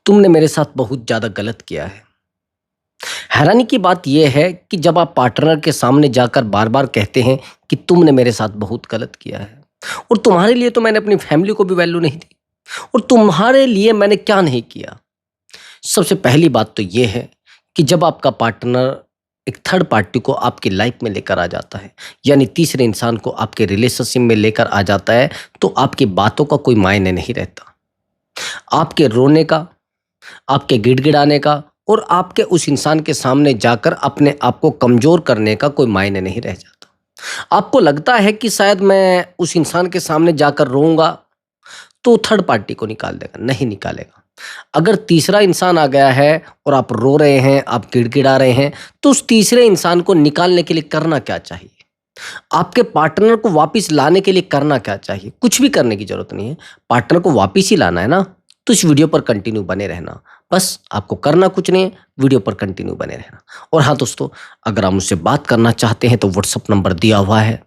तुमने मेरे साथ बहुत ज़्यादा गलत किया है। हैरानी की बात यह है कि जब आप पार्टनर के सामने जाकर बार-बार कहते हैं कि तुमने मेरे साथ बहुत गलत किया है और तुम्हारे लिए तो मैंने अपनी फैमिली को भी वैल्यू नहीं दी और तुम्हारे लिए मैंने क्या नहीं किया। सबसे पहली बात तो ये है कि जब आपका पार्टनर एक थर्ड पार्टी को आपकी लाइफ में लेकर आ जाता है, यानी तीसरे इंसान को आपके रिलेशनशिप में लेकर आ जाता है, तो आपकी बातों का कोई मायने नहीं रहता। आपके रोने का, आपके गिड़गिड़ाने का और आपके उस इंसान के सामने जाकर अपने आप को कमज़ोर करने का कोई मायने नहीं रह जाता। आपको लगता है कि शायद मैं उस इंसान के सामने जाकर रोऊँगा तो थर्ड पार्टी को निकाल देगा, नहीं निकालेगा। अगर तीसरा इंसान आ गया है और आप रो रहे हैं, आप गिड़गिड़ा रहे हैं, तो उस तीसरे इंसान को निकालने के लिए करना क्या चाहिए? आपके पार्टनर को वापस लाने के लिए करना क्या चाहिए? कुछ भी करने की ज़रूरत नहीं है। पार्टनर को वापस ही लाना है ना, तो इस वीडियो पर कंटिन्यू बने रहना। बस आपको करना कुछ नहीं है, वीडियो पर कंटिन्यू बने रहना। और हाँ दोस्तों, अगर आप मुझसे बात करना चाहते हैं तो व्हाट्सएप नंबर दिया हुआ है।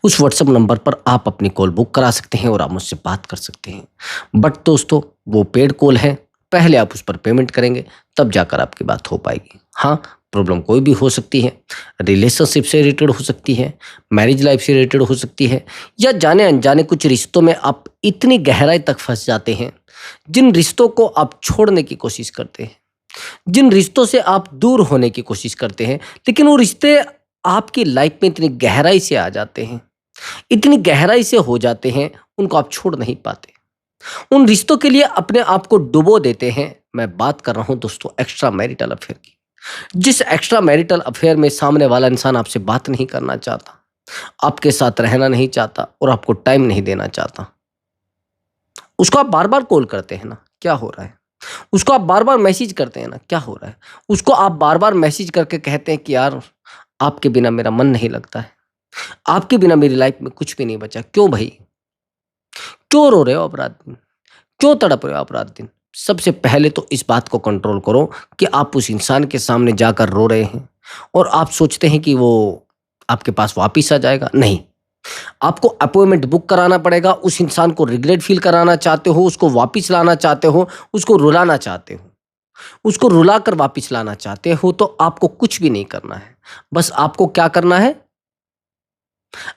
उस व्हाट्सएप नंबर पर आप अपनी कॉल बुक करा सकते हैं और आप मुझसे बात कर सकते हैं। बट दोस्तों, वो पेड कॉल है, पहले आप उस पर पेमेंट करेंगे, तब जाकर आपकी बात हो पाएगी। हाँ, प्रॉब्लम कोई भी हो सकती है, रिलेशनशिप से रिलेटेड हो सकती है, मैरिज लाइफ से रिलेटेड हो सकती है, या जाने अनजाने कुछ रिश्तों में आप इतनी गहराई तक फंस जाते हैं, जिन रिश्तों को आप छोड़ने की कोशिश करते हैं, जिन रिश्तों से आप दूर होने की कोशिश करते हैं, लेकिन वो रिश्ते आपकी लाइफ में इतनी गहराई से आ जाते हैं, इतनी गहराई से हो जाते हैं, उनको आप छोड़ नहीं पाते। उन रिश्तों के लिए अपने आप को डुबो देते हैं। मैं बात कर रहा हूं दोस्तों एक्स्ट्रा मैरिटल अफेयर की। जिस एक्स्ट्रा मैरिटल अफेयर में सामने वाला इंसान आपसे बात नहीं करना चाहता, आपके साथ रहना नहीं चाहता और आपको टाइम नहीं देना चाहता, उसको आप बार-बार कॉल करते हैं ना, क्या हो रहा है? उसको आप बार-बार मैसेज करते हैं ना, क्या हो रहा है? उसको आप बार-बार मैसेज करके कहते हैं कि यार, आपके बिना मेरा मन नहीं लगता है। आपके बिना मेरी लाइफ में कुछ भी नहीं बचा। क्यों भई? क्यों रो रहे हो आप रात दिन? क्यों तड़प रहे हो आप रात दिन? सबसे पहले तो इस बात को कंट्रोल करो कि आप उस इंसान के सामने जाकर रो रहे हैं और आप सोचते हैं कि वो आपके पास वापिस आ जाएगा। नहीं, आपको अपॉइंटमेंट बुक कराना पड़ेगा। उस इंसान को रिग्रेट फील कराना चाहते हो, उसको वापिस लाना चाहते हो, उसको रुलाना चाहते हो, उसको रुलाकर वापिस लाना चाहते हो, तो आपको कुछ भी नहीं करना है। बस आपको क्या करना है?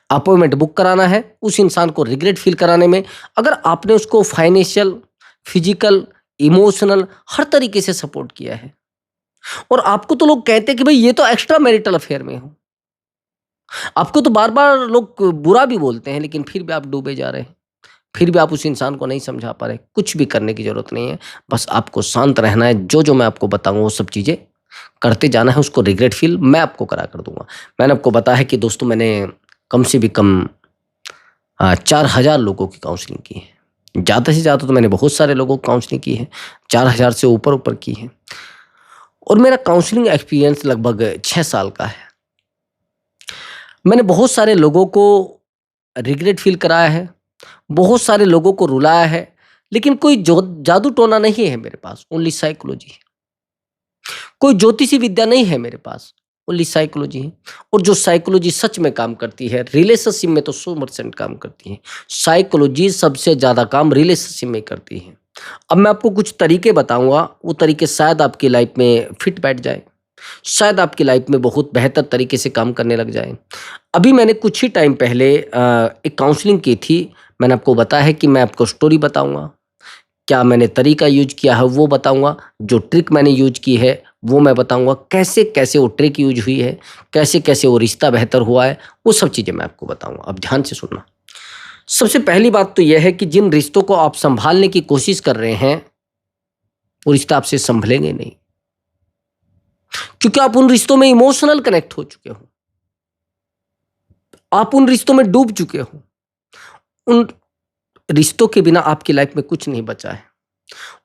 अपॉइंटमेंट बुक कराना है, उस इंसान को रिग्रेट फील कराने में। अगर आपने उसको फाइनेंशियल, फिजिकल, इमोशनल हर तरीके से सपोर्ट किया है और आपको तो लोग कहते हैं कि भाई ये तो एक्स्ट्रा मैरिटल अफेयर में हो। आपको तो बार-बार लोग बुरा भी बोलते हैं, लेकिन फिर भी आप डूबे जा रहे हैं। फिर भी आप उस इंसान को नहीं समझा पा रहे। कुछ भी करने की ज़रूरत नहीं है। बस आपको शांत रहना है। जो-जो मैं आपको बताऊँगा वो सब चीज़ें करते जाना है। उसको रिग्रेट फील मैं आपको करा कर दूँगा। मैंने आपको बताया है कि दोस्तों मैंने कम से भी कम 4000 लोगों की काउंसलिंग की है। ज़्यादा से ज़्यादा तो मैंने बहुत सारे लोगों को काउंसलिंग की है। 4000 से ऊपर-ऊपर की है और मेरा काउंसलिंग एक्सपीरियंस लगभग 6 साल का है। मैंने बहुत सारे लोगों को रिग्रेट फील कराया है, बहुत सारे लोगों को रुलाया है, लेकिन कोई जो जादू टोना नहीं है मेरे पास, ओनली साइकोलॉजी है। कोई ज्योतिषी विद्या नहीं है मेरे पास, ओनली साइकोलॉजी है। और जो साइकोलॉजी सच में काम करती है, रिलेशनशिप में तो 100% काम करती है। साइकोलॉजी सबसे ज़्यादा काम रिलेशनशिप में करती है। अब मैं आपको कुछ तरीके बताऊँगा, वो तरीके शायद आपकी लाइफ में फिट बैठ जाए, शायद आपकी लाइफ में बहुत बेहतर तरीके से काम करने लग जाएँ। अभी मैंने कुछ ही टाइम पहले एक काउंसलिंग की थी। मैंने आपको बताया है कि मैं आपको स्टोरी बताऊँगा, क्या मैंने तरीका यूज़ किया है वो बताऊँगा, जो ट्रिक मैंने यूज़ की है वो मैं बताऊँगा, कैसे-कैसे वो ट्रिक यूज़ हुई है, कैसे-कैसे वो रिश्ता बेहतर हुआ है, वो सब चीज़ें मैं आपको बताऊँगा। अब ध्यान से सुनना। सबसे पहली बात तो यह है कि जिन रिश्तों को आप सँभालने की कोशिश कर रहे हैं, वो रिश्ता आपसे सँभलेंगे नहीं, क्योंकि आप उन रिश्तों में इमोशनल कनेक्ट हो चुके हो। आप उन रिश्तों में डूब चुके हो। उन रिश्तों के बिना आपकी लाइफ में कुछ नहीं बचा है।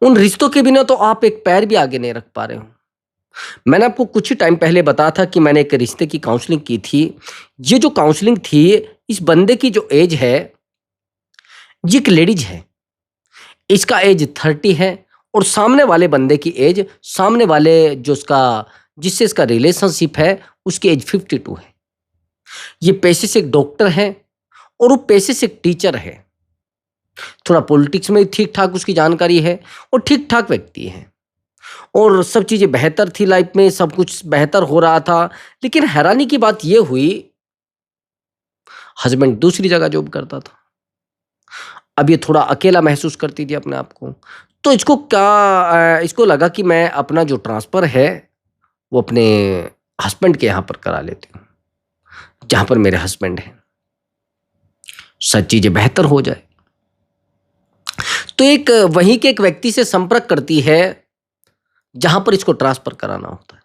उन रिश्तों के बिना तो आप एक पैर भी आगे नहीं रख पा रहे हो। मैंने आपको कुछ ही टाइम पहले बताया था कि मैंने एक रिश्ते की काउंसलिंग की थी। ये जो काउंसलिंग थी, इस बंदे की जो एज है, ये एक लेडीज है। इसका एज 30 है और सामने वाले बंदे की एज, सामने वाले जो उसका जिससे इसका रिलेशनशिप है, उसकी एज 52 है। ये पेशे से एक डॉक्टर है और वो पेशे से एक टीचर है। थोड़ा पॉलिटिक्स में ठीक ठाक उसकी जानकारी है और ठीक ठाक व्यक्ति है। और सब चीज़ें बेहतर थी लाइफ में, सब कुछ बेहतर हो रहा था। लेकिन हैरानी की बात ये हुई, हस्बैंड दूसरी जगह जॉब करता था। अब ये थोड़ा अकेला महसूस करती थी अपने आप को। तो इसको लगा कि मैं अपना जो ट्रांसफ़र है, वो अपने हस्बैंड के यहाँ पर करा लेती हूँ, जहाँ पर मेरे हस्बैंड हैं। शायद चीज़ें बेहतर हो जाए। तो वहीं के एक व्यक्ति से संपर्क करती है, जहाँ पर इसको ट्रांसफ़र कराना होता है।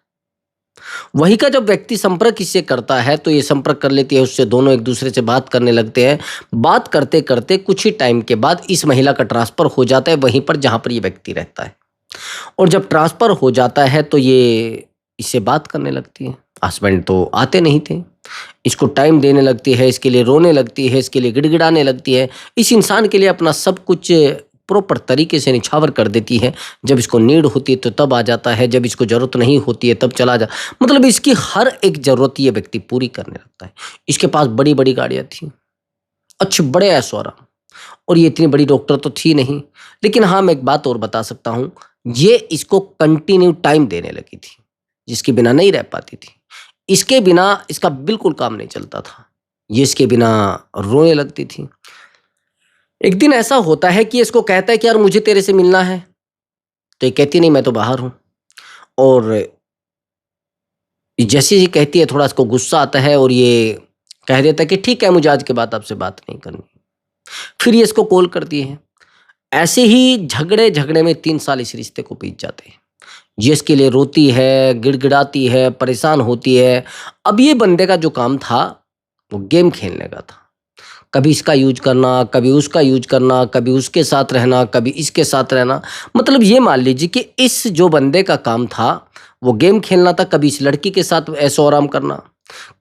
वहीं का जब व्यक्ति संपर्क इससे करता है, तो ये संपर्क कर लेती है उससे, दोनों एक-दूसरे से बात करने लगते हैं। बात करते-करते कुछ ही टाइम के बाद इस महिला का ट्रांसफ़र हो जाता है वहीं पर जहाँ पर ये व्यक्ति रहता है। और जब ट्रांसफ़र हो जाता है तो ये इससे बात करने लगती है। हस्बैंड तो आते नहीं थे। इसको टाइम देने लगती है, इसके लिए रोने लगती है, इसके लिए गिड़गिड़ाने लगती है। इस इंसान के लिए अपना सब कुछ प्रॉपर तरीके से निछावर कर देती है। जब इसको नीड होती है तो तब आ जाता है, जब इसको ज़रूरत नहीं होती है तब चला जा मतलब इसकी हर एक ज़रूरत ये व्यक्ति पूरी करने लगता है। इसके पास बड़ी-बड़ी गाड़ियाँ थीं, अच्छे बड़े ऐशो-आराम, और ये इतनी बड़ी डॉक्टर तो थी नहीं। लेकिन हाँ, मैं एक बात और बता सकता हूँ, ये इसको कंटिन्यू टाइम देने लगी थी, जिसके बिना नहीं रह पाती थी। इसके बिना इसका बिल्कुल काम नहीं चलता था। ये इसके बिना रोने लगती थी। एक दिन ऐसा होता है कि इसको कहता है कि यार मुझे तेरे से मिलना है, तो ये कहती नहीं, मैं तो बाहर हूँ। और जैसे ही कहती है थोड़ा इसको गुस्सा आता है और ये कह देता है कि ठीक है, मुझे आज के बाद आपसे बात नहीं करनी। फिर ये इसको कॉल करती है। ऐसे ही झगड़े-झगड़े में 3 साल इस रिश्ते को बीत जाते हैं। ये इसके लिए रोती है, गिड़गिड़ाती है, परेशान होती है। अब ये बंदे का जो काम था, वो गेम खेलने का था। कभी इसका यूज़ करना, कभी उसका यूज़ करना, कभी उसके साथ रहना, कभी इसके साथ रहना। मतलब ये मान लीजिए कि इस जो बंदे का काम था, वो गेम खेलना था। कभी इस लड़की के साथ ऐशो-आराम करना,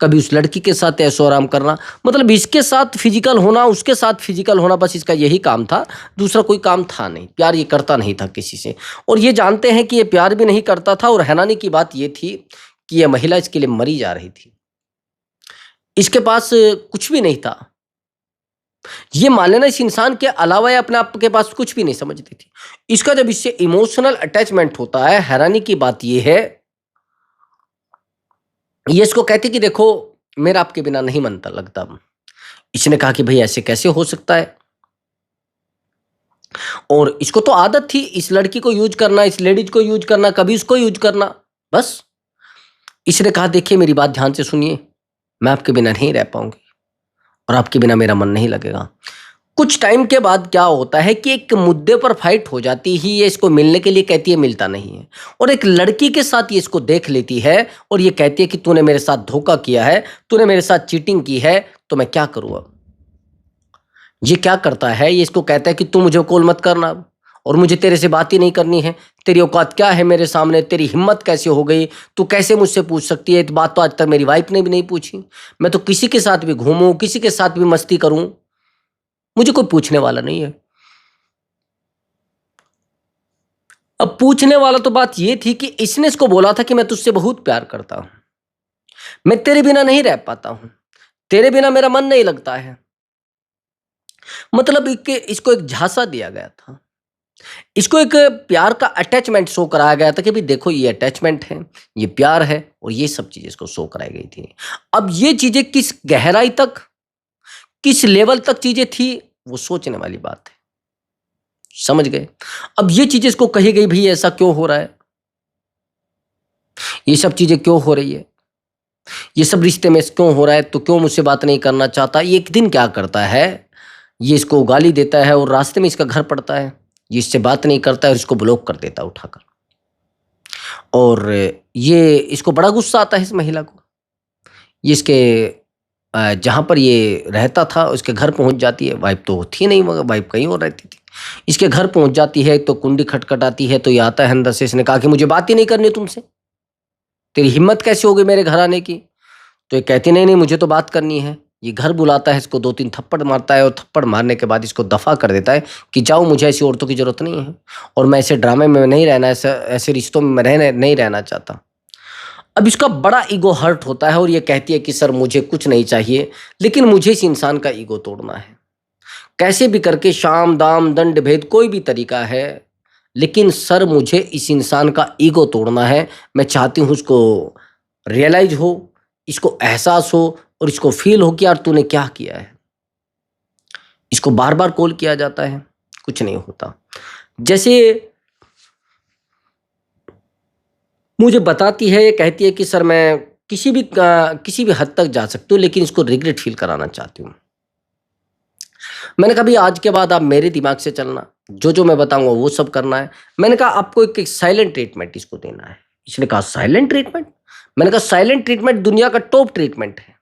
कभी उस लड़की के साथ ऐशो-आराम करना। मतलब इसके साथ फिज़िकल होना, उसके साथ फिज़िकल होना, बस इसका यही काम था। दूसरा कोई काम था नहीं। प्यार ये करता नहीं था किसी से। और ये जानते हैं कि ये प्यार भी नहीं करता था। और हैरानी की बात ये थी कि ये महिला इसके लिए मरी जा रही थी। इसके पास कुछ भी नहीं था। ये मान लेना, इस इंसान के अलावा ये अपने आप के पास कुछ भी नहीं समझती थी। इसका जब इससे इमोशनल अटैचमेंट होता है, हैरानी की बात ये है, ये इसको कहती कि देखो, मेरा आपके बिना नहीं मनता लगता। इसने कहा कि भई ऐसे कैसे हो सकता है? और इसको तो आदत थी इस लड़की को यूज़ करना, इस लेडीज़ को यूज़ करना, कभी उसको यूज़ करना, बस। इसने कहा देखिए, मेरी बात ध्यान से सुनिए, मैं आपके बिना नहीं रह पाऊँगी और आपके बिना मेरा मन नहीं लगेगा। कुछ टाइम के बाद क्या होता है कि एक मुद्दे पर फाइट हो जाती है। ये इसको मिलने के लिए कहती है, मिलता नहीं है। और एक लड़की के साथ ये इसको देख लेती है और ये कहती है कि तूने मेरे साथ धोखा किया है, तूने मेरे साथ चीटिंग की है, तो मैं क्या करूँ अब? ये क्या करता है, ये इसको कहता है कि तू मुझे कॉल मत करना अब, और मुझे तेरे से बात ही नहीं करनी है। तेरी औकात क्या है मेरे सामने? तेरी हिम्मत कैसे हो गई? तू कैसे मुझसे पूछ सकती है? ये बात तो आज तक मेरी वाइफ ने भी नहीं पूछी। मैं तो किसी के साथ भी घूमूँ, किसी के साथ भी मस्ती करूँ, मुझे कोई पूछने वाला नहीं है। अब पूछने वाला तो बात ये थी कि इसने इसको बोला था कि मैं तुझसे बहुत प्यार करता हूँ। मैं तेरे बिना नहीं रह पाता हूँ। तेरे बिना मेरा मन नहीं लगता है। मतलब इसको एक झांसा दिया गया था। इसको एक प्यार का अटैचमेंट शो कराया गया था कि भाई देखो, ये अटैचमेंट है, ये प्यार है, और ये सब चीज़ें इसको शो कराई गई थी। अब ये चीज़ें किस गहराई तक, किस लेवल तक चीज़ें थी, वो सोचने वाली बात है। समझ गए? अब ये चीज़ें इसको कही गई, भई ऐसा क्यों हो रहा है? ये सब चीज़ें क्यों हो रही है? ये सब रिश्ते में क्यों हो रहा है? तो क्यों मुझसे बात नहीं करना चाहता? ये एक दिन क्या करता है, ये इसको गाली देता है और रास्ते में इसका घर पड़ता है। ये इससे बात नहीं करता है और इसको ब्लॉक कर देता है उठाकर। और ये इसको बड़ा गुस्सा आता है इस महिला को। ये इसके जहाँ पर ये रहता था उसके घर पहुँच जाती है। वाइफ़ तो थी नहीं, मगर वाइफ़ कहीं और रहती थी। इसके घर पहुँच जाती है तो कुंडी खटखटाती है, तो ये आता है अंदर से। इसने कहा कि मुझे बात ही नहीं करनी तुमसे। तेरी हिम्मत कैसे हो गई मेरे घर आने की? तो ये कहती नहीं, नहीं मुझे तो बात करनी है। ये घर बुलाता है, इसको 2-3 थप्पड़ मारता है और थप्पड़ मारने के बाद इसको दफ़ा कर देता है कि जाओ, मुझे ऐसी औरतों की ज़रूरत नहीं है और मैं ऐसे ड्रामे में नहीं रहना, ऐसे रिश्तों में मैं नहीं रहना चाहता। अब इसका बड़ा ईगो हर्ट होता है और ये कहती है कि सर मुझे कुछ नहीं चाहिए, लेकिन मुझे इस इंसान का ईगो तोड़ना है। कैसे भी करके साम, दाम, दंड, भेद कोई भी तरीका है, लेकिन सर मुझे इस इंसान का ईगो तोड़ना है। मैं चाहती हूँ उसको रियलाइज़ हो, इसको एहसास हो और इसको फ़ील हो कि यार तूने क्या किया है। इसको बार-बार कॉल किया जाता है, कुछ नहीं होता। जैसे मुझे बताती है, ये कहती है कि सर मैं किसी भी हद तक जा सकती हूँ, लेकिन इसको रिग्रेट फ़ील कराना चाहती हूँ। मैंने कहा भई आज के बाद आप मेरे दिमाग से चलना, जो-जो मैं बताऊँगा वो सब करना है। मैंने कहा आपको एक साइलेंट ट्रीटमेंट इसको देना है। इसने कहा साइलेंट ट्रीटमेंट? मैंने कहा साइलेंट ट्रीटमेंट दुनिया का टॉप ट्रीटमेंट है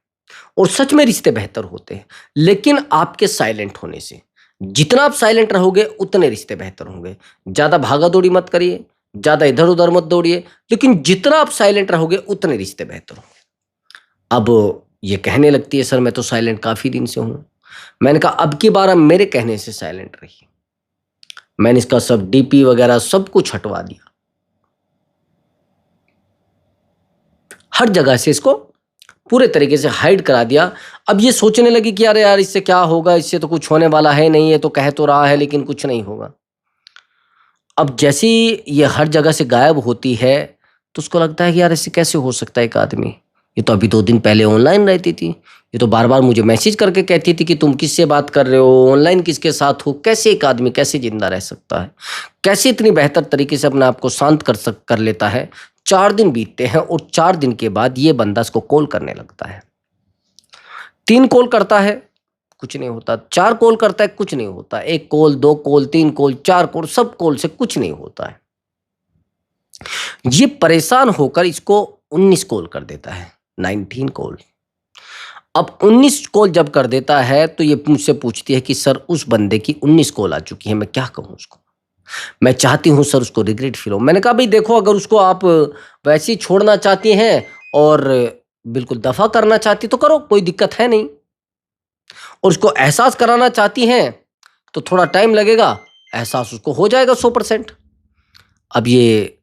और सच में रिश्ते बेहतर होते हैं, लेकिन आपके साइलेंट होने से। जितना आप साइलेंट रहोगे उतने रिश्ते बेहतर होंगे। ज़्यादा भागा-दौड़ी मत करिए, ज़्यादा इधर-उधर मत दौड़िए, लेकिन जितना आप साइलेंट रहोगे उतने रिश्ते बेहतर होंगे। अब ये कहने लगती है सर मैं तो साइलेंट काफ़ी दिन से हूँ। मैंने कहा अब की बार आप मेरे कहने से साइलेंट रहिए। मैंने इसका सब डीपी वगैरह सब कुछ हटवा दिया। हर जगह से इसको पूरे तरीके से हाइड करा दिया। अब ये सोचने लगी कि अरे यार इससे क्या होगा, इससे तो कुछ होने वाला है नहीं, ये तो कह तो रहा है लेकिन कुछ नहीं होगा। अब जैसे ही ये हर जगह से गायब होती है, तो उसको लगता है कि यार ऐसे कैसे हो सकता है एक आदमी? ये तो अभी 2 दिन पहले ऑनलाइन रहती थी। ये तो बार-बार मुझे मैसेज करके कहती थी कि तुम किससे बात कर रहे हो? ऑनलाइन किसके साथ हो? कैसे एक आदमी कैसे ज़िंदा रह सकता है? कैसे इतनी बेहतर तरीके से अपने आप को शांत कर लेता है? 4 दिन बीतते हैं और 4 दिन के बाद ये बंदा इसको कॉल करने लगता है। 3 कॉल करता है, कुछ नहीं होता। 4 कॉल करता है, कुछ नहीं होता। 1 कॉल, 2 कॉल, 3 कॉल, 4 कॉल, सब कॉल से कुछ नहीं होता है। ये परेशान होकर इसको 19 कॉल कर देता है, 19 कॉल। अब 19 कॉल जब कर देता है तो ये मुझसे पूछती है कि सर उस बंदे की 19 कॉल आ चुकी है, मैं क्या कहूँ उसको? मैं चाहती हूँ सर उसको रिग्रेट फ़ील हो। मैंने कहा भई देखो अगर उसको आप वैसे ही छोड़ना चाहती हैं और बिल्कुल दफ़ा करना चाहती तो करो, कोई दिक्कत है नहीं। और उसको एहसास कराना चाहती हैं, तो थोड़ा टाइम लगेगा, एहसास उसको हो जाएगा 100%। अब ये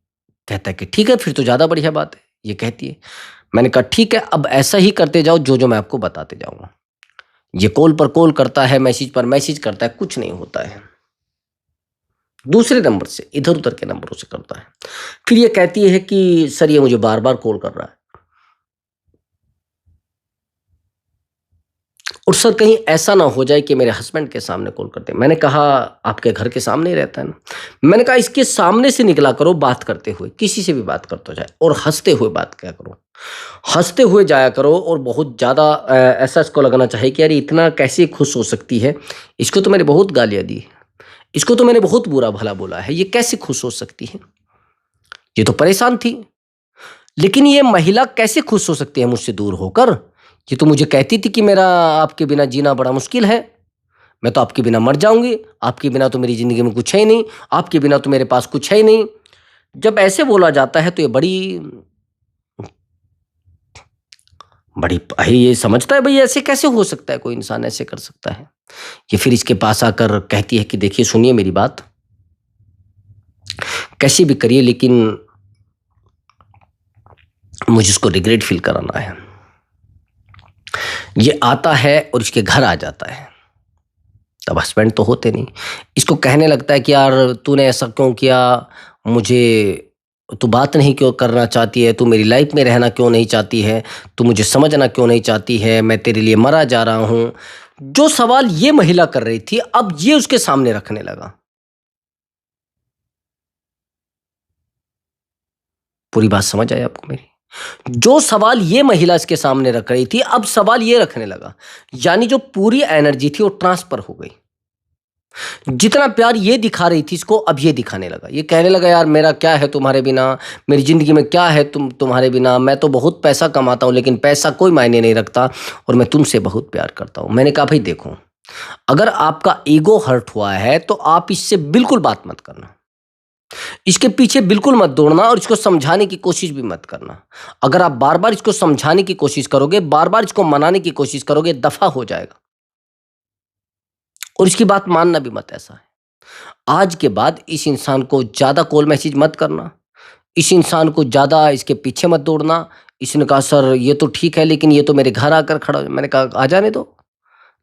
कहता है कि ठीक है, फिर तो ज़्यादा बढ़िया बात है, ये कहती है। मैंने कहा ठीक है, अब ऐसा ही करते जाओ जो-जो मैं आपको बताते जाऊँगा। ये कॉल पर कॉल करता है, मैसेज पर मैसेज करता है, कुछ नहीं होता है। दूसरे नंबर से, इधर-उधर के नंबरों से करता है। फिर ये कहती है कि सर ये मुझे बार-बार कॉल कर रहा है। और सर कहीं ऐसा ना हो जाए कि मेरे हस्बैंड के सामने कॉल करते हैं। मैंने कहा आपके घर के सामने ही रहता है ना। मैंने कहा इसके सामने से निकला करो बात करते हुए, किसी से भी बात करते जाए और हंसते हुए बात किया करो। हंसते हुए जाया करो और बहुत ज़्यादा ऐसा इसको लगना चाहिए कि यार ये इतना कैसे खुश हो सकती है, इसको तो मैंने बहुत गालियाँ दी, इसको तो मैंने बहुत बुरा भला बोला है, ये कैसे खुश हो सकती है। ये तो परेशान थी, लेकिन ये महिला कैसे खुश हो सकती है मुझसे दूर होकर? ये तो मुझे कहती थी कि मेरा आपके बिना जीना बड़ा मुश्किल है। मैं तो आपके बिना मर जाऊँगी, आपके बिना तो मेरी ज़िंदगी में कुछ है ही नहीं, आपके बिना तो मेरे पास कुछ है ही नहीं। जब ऐसे बोला जाता है तो ये बड़ी बड़ी ये समझता है भई ऐसे कैसे हो सकता है, कोई इंसान ऐसे कर सकता है। ये फिर इसके पास आकर कहती है कि देखिए सुनिए मेरी बात, कैसे भी करिए लेकिन मुझे इसको रिग्रेट फ़ील कराना है। ये आता है और इसके घर आ जाता है। तब हस्बैंड तो होते नहीं। इसको कहने लगता है कि यार तूने ऐसा क्यों किया? मुझे तू बात नहीं क्यों करना चाहती है? तू मेरी लाइफ़ में रहना क्यों नहीं चाहती है? तू मुझे समझना क्यों नहीं चाहती है? मैं तेरे लिए मरा जा रहा हूँ। जो सवाल ये महिला कर रही थी, अब ये उसके सामने रखने लगा। पूरी बात समझ आई आपको मेरी? जो सवाल ये महिला इसके सामने रख रही थी, अब सवाल ये रखने लगा। यानी जो पूरी एनर्जी थी वो ट्रांसफ़र हो गई। जितना प्यार ये दिखा रही थी इसको अब ये दिखाने लगा। ये कहने लगा यार मेरा क्या है तुम्हारे बिना, मेरी ज़िंदगी में क्या है तुम्हारे बिना, मैं तो बहुत पैसा कमाता हूँ लेकिन पैसा कोई मायने नहीं रखता और मैं तुमसे बहुत प्यार करता हूँ। मैंने कहा भाई देखो, अगर आपका ईगो हर्ट हुआ है तो आप इससे बिल्कुल बात मत करना। इसके पीछे बिल्कुल मत दौड़ना और इसको समझाने की कोशिश भी मत करना। अगर आप बार-बार इसको समझाने की कोशिश करोगे, बार-बार इसको मनाने की कोशिश करोगे, दफ़ा हो जाएगा और इसकी बात मानना भी मत ऐसा है। आज के बाद इस इंसान को ज़्यादा कॉल मैसेज मत करना, इस इंसान को ज़्यादा इसके पीछे मत दौड़ना। इसने कहा सर ये तो ठीक है लेकिन ये तो मेरे घर आकर खड़ा। मैंने कहा आ जाने दो,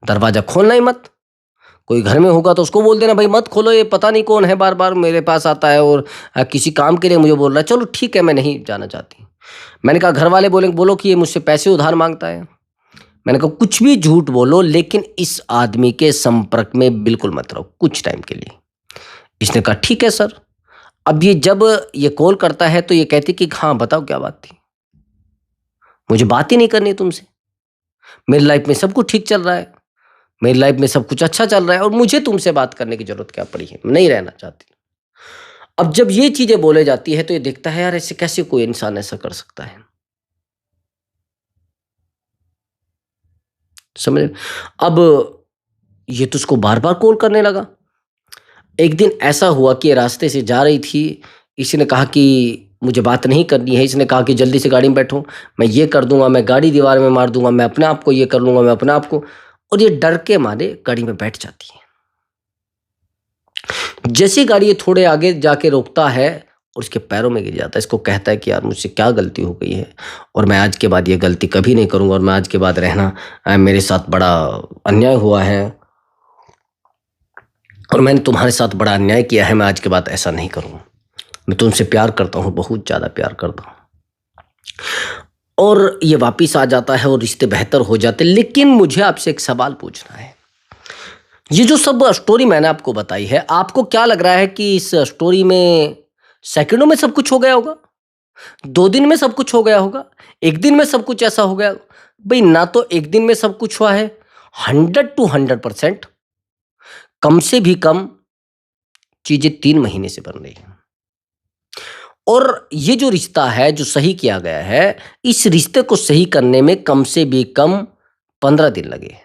दरवाज़ा खोलना ही मत। कोई घर में होगा तो उसको बोल देना भाई मत खोलो, ये पता नहीं कौन है बार बार मेरे पास आता है और किसी काम के लिए मुझे बोल रहा है। चलो ठीक है, मैं नहीं जाना चाहती। मैंने कहा घर वाले बोलो कि ये मुझसे पैसे उधार मांगता है। मैंने कहा कुछ भी झूठ बोलो लेकिन इस आदमी के संपर्क में बिल्कुल मत रहो कुछ टाइम के लिए। इसने कहा ठीक है सर। अब ये जब ये कॉल करता है तो ये कहती कि हाँ बताओ क्या बात थी। मुझे बात ही नहीं करनी तुमसे, मेरी लाइफ में सब कुछ ठीक चल रहा है, मेरी लाइफ में सब कुछ अच्छा चल रहा है और मुझे तुमसे बात करने की जरूरत क्या पड़ी है, नहीं रहना चाहती। अब जब ये चीजें बोले जाती है तो ये देखता है यार ऐसे कैसे कोई इंसान ऐसा कर सकता है। समझ? अब ये तो उसको बार बार कॉल करने लगा। एक दिन ऐसा हुआ कि ये रास्ते से जा रही थी, इसने कहा कि मुझे बात नहीं करनी है। इसने कहा कि जल्दी से गाड़ी में बैठो, मैं ये कर दूंगा, मैं गाड़ी दीवार में मार दूंगा, मैं अपने आप को ये कर लूंगा, मैं अपने आप को। और ये डर के मारे गाड़ी में बैठ जाती है। जैसी गाड़ी ये थोड़े आगे जाके रोकता है और उसके पैरों में गिर जाता है। इसको कहता है कि यार मुझसे क्या गलती हो गई है और मैं आज के बाद ये गलती कभी नहीं करूंगा और मैं आज के बाद रहना, मेरे साथ बड़ा अन्याय हुआ है और मैंने तुम्हारे साथ बड़ा अन्याय किया है, मैं आज के बाद ऐसा नहीं करूंगा। मैं तुमसे प्यार करता हूं, बहुत ज्यादा प्यार करता हूं। और ये वापिस आ जाता है और रिश्ते बेहतर हो जाते। लेकिन मुझे आपसे एक सवाल पूछना है, ये जो सब स्टोरी मैंने आपको बताई है, आपको क्या लग रहा है कि इस स्टोरी में सेकंडों में सब कुछ हो गया होगा, 2 दिन में सब कुछ हो गया होगा, 1 दिन में सब कुछ ऐसा हो गया? भाई ना तो 1 दिन में सब कुछ हुआ है, 100% कम से भी कम चीजें 3 महीने से बन रही हैं। और ये जो रिश्ता है जो सही किया गया है, इस रिश्ते को सही करने में कम से भी कम 15 दिन लगे।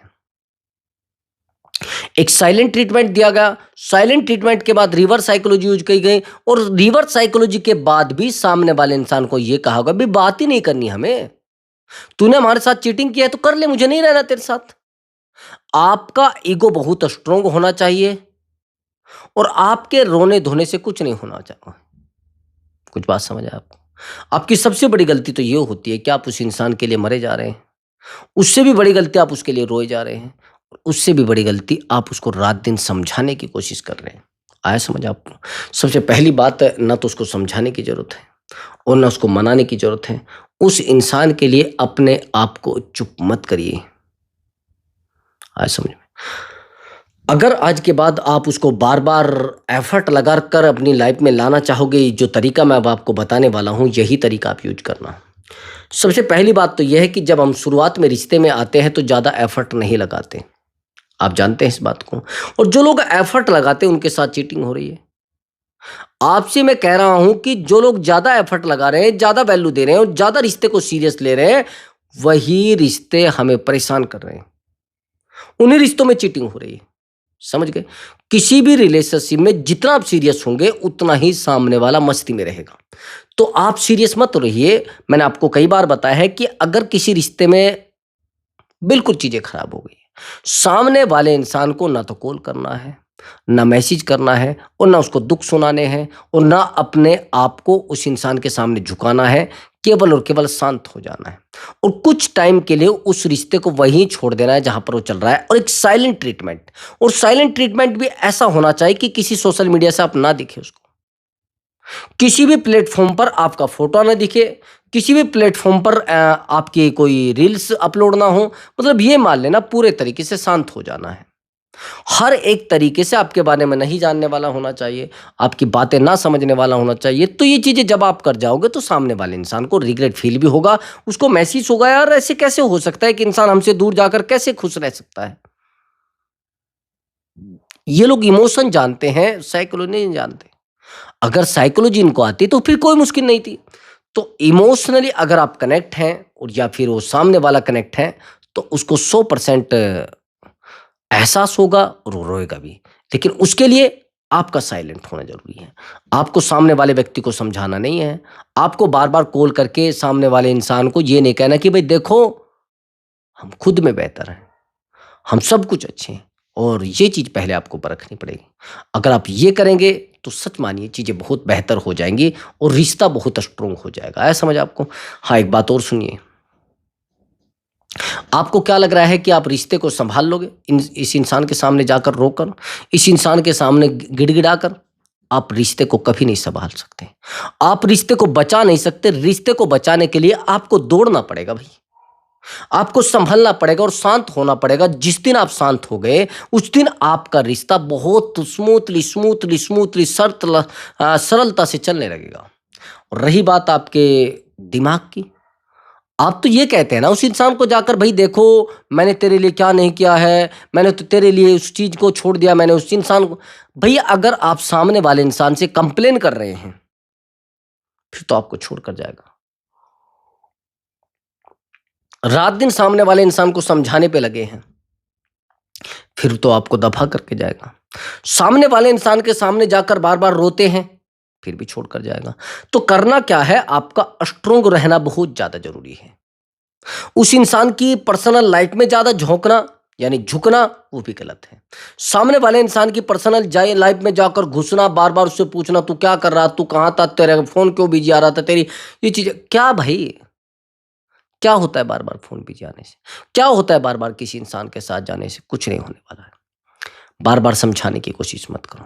एक साइलेंट ट्रीटमेंट दिया गया, साइलेंट ट्रीटमेंट के बाद रिवर्स साइकोलॉजी यूज की गई और रिवर्स साइकोलॉजी के बाद भी सामने वाले इंसान को यह कहा होगा भी बात ही नहीं करनी हमें, तूने हमारे साथ चीटिंग किया है तो कर ले, मुझे नहीं रहना तेरे साथ। आपका ईगो बहुत स्ट्रांग होना चाहिए और आपके रोने धोने से कुछ नहीं होना चाहिए। कुछ बात समझ आए आपको? आपकी सबसे बड़ी गलती तो ये होती है कि आप उस इंसान के लिए मरे जा रहे हैं, उससे भी बड़ी गलती आप उसके लिए रोए जा रहे हैं, उससे भी बड़ी गलती आप उसको रात दिन समझाने की कोशिश कर रहे हैं। आया समझ आपको? सबसे पहली बात है, ना तो उसको समझाने की जरूरत है और ना उसको मनाने की जरूरत है। उस इंसान के लिए अपने आप को चुप मत करिए। आया समझ में? अगर आज के बाद आप उसको बार बार एफर्ट लगा कर अपनी लाइफ में लाना चाहोगे, जो तरीका मैं अब आपको बताने वाला हूं यही तरीका आप यूज करना। सबसे पहली बात तो यह है कि जब हम शुरुआत में रिश्ते में आते हैं तो ज़्यादा एफर्ट नहीं लगाते, आप जानते हैं इस बात को। और जो लोग एफर्ट लगाते हैं उनके साथ चीटिंग हो रही है। आपसे मैं कह रहा हूं कि जो लोग ज़्यादा एफर्ट लगा रहे हैं, ज़्यादा वैल्यू दे रहे हैं और ज़्यादा रिश्ते को सीरियस ले रहे हैं, वही रिश्ते हमें परेशान कर रहे हैं, उन्हीं रिश्तों में चीटिंग हो रही है। समझ गए? किसी भी रिलेशनशिप में जितना आप सीरियस होंगे उतना ही सामने वाला मस्ती में रहेगा। तो आप सीरियस मत रहिए। मैंने आपको कई बार बताया है कि अगर किसी रिश्ते में बिल्कुल चीजें खराब हो गई, सामने वाले इंसान को ना तो कॉल करना है, ना मैसेज करना है और ना उसको दुख सुनाने हैं और ना अपने आप को उस इंसान के सामने झुकाना है, केवल और केवल शांत हो जाना है और कुछ टाइम के लिए उस रिश्ते को वहीं छोड़ देना है जहां पर वो चल रहा है। और एक साइलेंट ट्रीटमेंट, और साइलेंट ट्रीटमेंट भी ऐसा होना चाहिए कि किसी सोशल मीडिया से आप ना दिखे उसको, किसी भी प्लेटफॉर्म पर आपका फोटो ना दिखे, किसी भी प्लेटफॉर्म पर आपकी कोई रील्स अपलोड ना हो। मतलब ये मान लेना पूरे तरीके से शांत हो जाना है। हर एक तरीके से आपके बारे में नहीं जानने वाला होना चाहिए, आपकी बातें ना समझने वाला होना चाहिए। तो ये चीजें जब आप कर जाओगे तो सामने वाले इंसान को रिग्रेट फील भी होगा, उसको महसूस होगा यार ऐसे कैसे हो सकता है कि इंसान हमसे दूर जाकर कैसे खुश रह सकता है। ये लोग इमोशन जानते हैं, साइकोलॉजी नहीं जानते। अगर साइकोलॉजी इनको आती तो फिर कोई मुश्किल नहीं थी। तो इमोशनली अगर आप कनेक्ट हैं और या फिर वो सामने वाला कनेक्ट है तो उसको 100% एहसास होगा और वो रोएगा भी। लेकिन उसके लिए आपका साइलेंट होना जरूरी है। आपको सामने वाले व्यक्ति को समझाना नहीं है, आपको बार बार कॉल करके सामने वाले इंसान को ये नहीं कहना कि भाई देखो हम खुद में बेहतर हैं, हम सब कुछ अच्छे हैं। और ये चीज पहले आपको परखनी पड़ेगी। अगर आप ये करेंगे तो सच मानिए चीजें बहुत बेहतर हो जाएंगी और रिश्ता बहुत स्ट्रोंग हो जाएगा। आया समझ आपको? हाँ, एक बात और सुनिए। आपको क्या लग रहा है कि आप रिश्ते को संभाल लोगे इस इंसान के सामने जाकर रोकर, इस इंसान के सामने गिड़गिड़ाकर? आप रिश्ते को कभी नहीं संभाल सकते। आप रिश्ते को बचा नहीं सकते। रिश्ते को बचाने के लिए आपको दौड़ना पड़ेगा भाई। आपको संभलना पड़ेगा और शांत होना पड़ेगा। जिस दिन आप शांत हो गए, उस दिन आपका रिश्ता बहुत स्मूथली स्मूथली स्मूथली सरलता से चलने लगेगा। और रही बात आपके दिमाग की, आप तो ये कहते हैं ना उस इंसान को जाकर, भाई देखो मैंने तेरे लिए क्या नहीं किया है, मैंने तो तेरे लिए उस चीज को छोड़ दिया, मैंने उस इंसान को। भैया अगर आप सामने वाले इंसान से कंप्लेन कर रहे हैं, फिर तो आपको छोड़कर जाएगा। रात दिन सामने वाले इंसान को समझाने पे लगे हैं, फिर तो आपको दफा करके जाएगा। सामने वाले इंसान के सामने जाकर बार बार रोते हैं, फिर भी छोड़कर जाएगा। तो करना क्या है, आपका स्ट्रोंग रहना बहुत ज्यादा जरूरी है। उस इंसान की पर्सनल लाइफ में ज्यादा झोंकना यानी झुकना वो भी गलत है। सामने वाले इंसान की पर्सनल लाइफ में जाकर घुसना, बार बार उससे पूछना तू क्या कर रहा, तू कहाँ था, तेरा फोन क्यों बिजी आ रहा था, तेरी ये चीज क्या भाई, क्या होता है बार बार फोन बिजी आने से? क्या होता है बार बार किसी इंसान के साथ जाने से? कुछ नहीं होने वाला है। बार बार समझाने की कोशिश मत करो,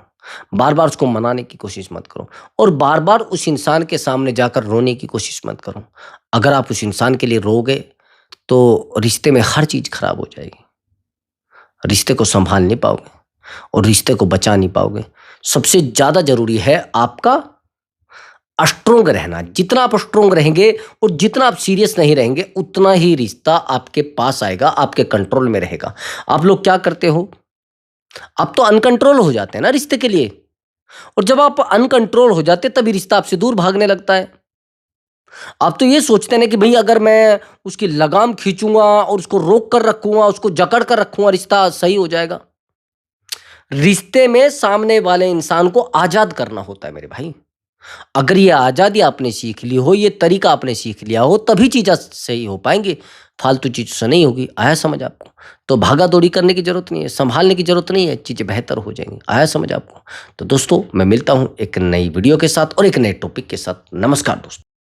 बार बार उसको मनाने की कोशिश मत करो, और बार बार उस इंसान के सामने जाकर रोने की कोशिश मत करो। अगर आप उस इंसान के लिए रोगे तो रिश्ते में हर चीज खराब हो जाएगी। रिश्ते को संभाल नहीं पाओगे और रिश्ते को बचा नहीं पाओगे। सबसे ज्यादा जरूरी है आपका स्ट्रोंग रहना। जितना आप स्ट्रोंग रहेंगे और जितना आप सीरियस नहीं रहेंगे, उतना ही रिश्ता आपके पास आएगा, आपके कंट्रोल में रहेगा। आप लोग क्या करते हो, आप तो अनकंट्रोल हो जाते हैं ना रिश्ते के लिए, और जब आप अनकंट्रोल हो जाते तभी रिश्ता आपसे दूर भागने लगता है। आप तो ये सोचते हैं ना कि भाई अगर मैं उसकी लगाम खींचूंगा और उसको रोक कर रखूंगा, उसको जकड़ कर रखूंगा, रिश्ता सही हो जाएगा। रिश्ते में सामने वाले इंसान को आजाद करना होता है मेरे भाई। अगर ये आजादी आपने सीख ली हो, ये तरीका आपने सीख लिया हो, तभी चीजें सही हो पाएंगी। फालतू चीज से नहीं होगी। आया समझ आपको? तो भागा दौड़ी करने की जरूरत नहीं है, संभालने की जरूरत नहीं है, चीजें बेहतर हो जाएंगी। आया समझ आपको? तो दोस्तों मैं मिलता हूं एक नई वीडियो के साथ और एक नए टॉपिक के साथ। नमस्कार दोस्तों।